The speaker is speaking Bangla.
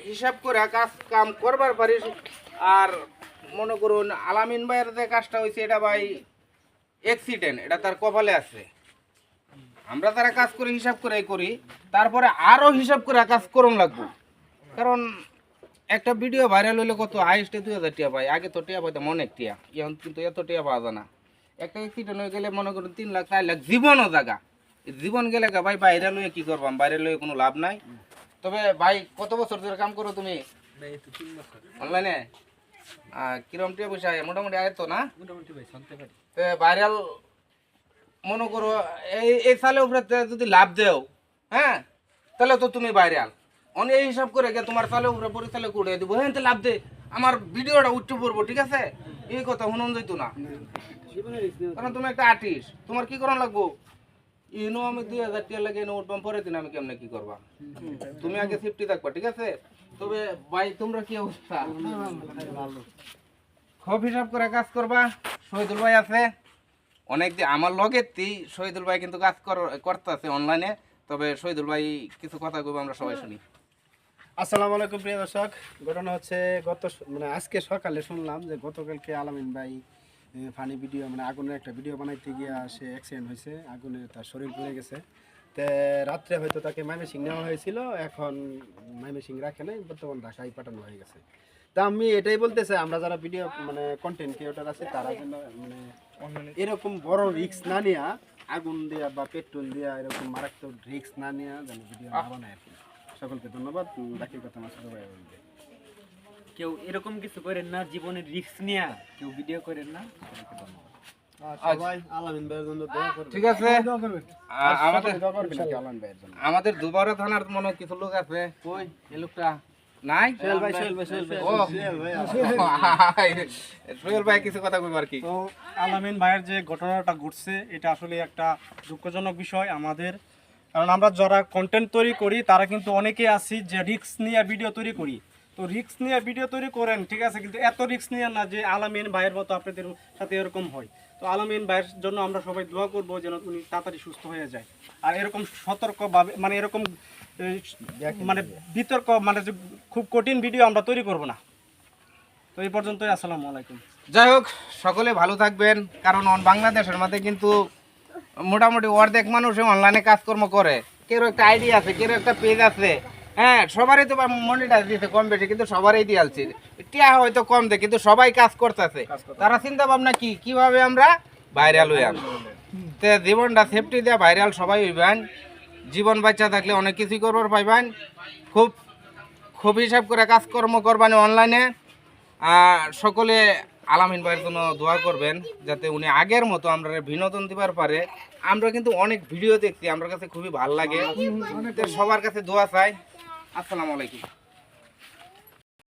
হিসাব করে কাজ কাম করবার পারিস। আর মনে করুন আলামিন ভাইয়ের যে কাজটা হয়েছে এটা ভাই অ্যাক্সিডেন্ট, এটা তার কপালে আছে। আমরা তারা কাজ করে হিসাব করে করি, তারপরে আরও হিসাব করে কাজ করুন লাগবো। কারণ একটা ভিডিও ভাইরাল হইলে কত হাইস্টে 2000 টাকা পাই, আগে তো টাকা পাইতাম অনেক টাকা, এখন কিন্তু এত টাকা পাওয়া যায় না। একটা অ্যাক্সিডেন্ট হয়ে গেলে মনে করুন 3 লাখ 4 লাখ জীবনও জায়গা, জীবন গেলে ভাই বাইরে লইয়ে কী করবাম, বাইরে লইয়ে কোনো লাভ নাই। তবে ভাই কত বছর ধরে কাম করো তুমি অনলাইনে? কিরম টিয়া পয়সা মোটামুটি আয় তো না? ভাইরাল মনে করো এই সালের উপরে যদি লাভ দেও, হ্যাঁ, তাহলে তো তুমি ভাইরাল। অনেক এই হিসাব করে গিয়ে তোমার সালের উপরে পরিচালক উঠে দিব, হ্যাঁ তো লাভ দে, আমার ভিডিওটা উঠতে পড়বো, ঠিক আছে? এই কথা শুনুন যাইতো না, কারণ তুমি একটা আর্টিস্ট, তোমার কি করার লাগবো? ইনো আমি 2000 টাকা লাগে এনে উঠবাম, পরে দিন আমি কেমনে কি করবা? তুমি আগে সেফটি থাকবা, ঠিক আছে? তবে ভাই তোমরা কি অবস্থা? খুব হিসাব করে কাজ করবা। শহীদুল ভাই আছে অনেক দিন আমার লগে, শহীদুল ভাই কিন্তু কাজ করতেছে অনলাইনে। তবে শহীদুল ভাই কিছু কথা কইবো, আমরা সবাই শুনি। আসসালামু আলাইকুম প্রিয় দর্শক। ঘটনা হচ্ছে আজকে সকালে শুনলাম যে গতকালকে আলামিন ভাই ফানি ভিডিও আগুনের একটা ভিডিও বানাইতে গিয়ে সে অ্যাক্সিডেন্ট হয়েছে, আগুনে তার শরীর পুড়ে গেছে। তো রাত্রে হয়তো তাকে ময়মনসিংহ নেওয়া হয়েছিল, এখন ময়মনসিংহ রাখে নাই, বর্তমান ঢাকায় পাঠানো হয়ে গেছে। তা আমি এটাই বলতে চাই, আমরা যারা ভিডিও কন্টেন্ট ক্রিয়েটর আছে তারা যেন এরকম বড় রিস্ক না নিয়ে, আগুন দেওয়া বা পেট্রোল দেওয়া এরকম মারাত্মক রিস্ক না নিয়ে যেন ভিডিও না বানায় আর কি। সকলকে ধন্যবাদ। বাকি কথা আমার ছোট ভাই বলবে। কেউ এরকম কিছু করেন না, জীবনের রিস্ক নিয়ে কেউ ভিডিও করেন না। সবাই আলামিন ভাইয়ের জন্য দোয়া করবেন, ঠিক আছে? আমাদের দোয়া করবেন আর কি আলামিন ভাইয়ের জন্য। আমাদের দুবারা থানার মনে কিছু লোক আছে, কই এই লোকটা নাই? সোহেল ভাই ও সোহেল ভাই কিছু কথা কইবার কি? তো আলামিন ভাইয়ের যে ঘটনাটা ঘটছে এটা আসলে একটা দুঃখজনক বিষয় আমাদের, কারণ আমরা যারা কন্টেন্ট তৈরি করি তারা কিন্তু অনেকে আছি যে রিস্ক নিয়ে ভিডিও তৈরি করি। তো রিস্ক নিয়ে ভিডিও তৈরি করেন, ঠিক আছে, কিন্তু এত রিস্ক নিয়ে না যে আলামিন ভাইয়ের মতো আপনাদের সাথে এরকম হয়। তো আলামিন ভাইয়ের জন্য আমরা সবাই দোয়া করবো যেন উনি তাড়াতাড়ি সুস্থ হয়ে যায়। আর এরকম সতর্কভাবে এরকম বিতর্ক যে খুব কঠিন ভিডিও আমরা তৈরি করব না। তো এই পর্যন্তই, আসসালামু আলাইকুম। যাই হোক, সকলে ভালো থাকবেন। কারণ বাংলাদেশের মধ্যে কিন্তু মোটামুটি অর্ধেক মানুষ অনলাইনে কাজকর্ম করে, কেউ একটা আইডি আছে, কেউ একটা পেজ আছে, হ্যাঁ, সবারই তো মনিটাইজ দিতে কম বেশি, কিন্তু সবারই দিয়ালছে টিয়া হয়তো কম দেয়, কিন্তু সবাই কাজ করতেছে। তারা চিন্তা ভাবনা কিভাবে আমরা ভাইরাল হইয়াম। তো জীবনটা সেফটি দেওয়া ভাইরাল সবাই হইবেন, জীবন বাচ্চা থাকলে অনেক কিছুই করবার পাইবেন। খুব হিসাব করে কাজকর্ম করবেন অনলাইনে। সকলে আলামিন ভাইয়ের জন্য দোয়া করবেন, যাতে উনি আগের মতো আমরা বিনোদন দিবার পারে। আমরা কিন্তু অনেক ভিডিও দেখছি, আমার কাছে খুবই ভালো লাগে। সবার কাছে দোয়া চাই। আসসালামু আলাইকুম।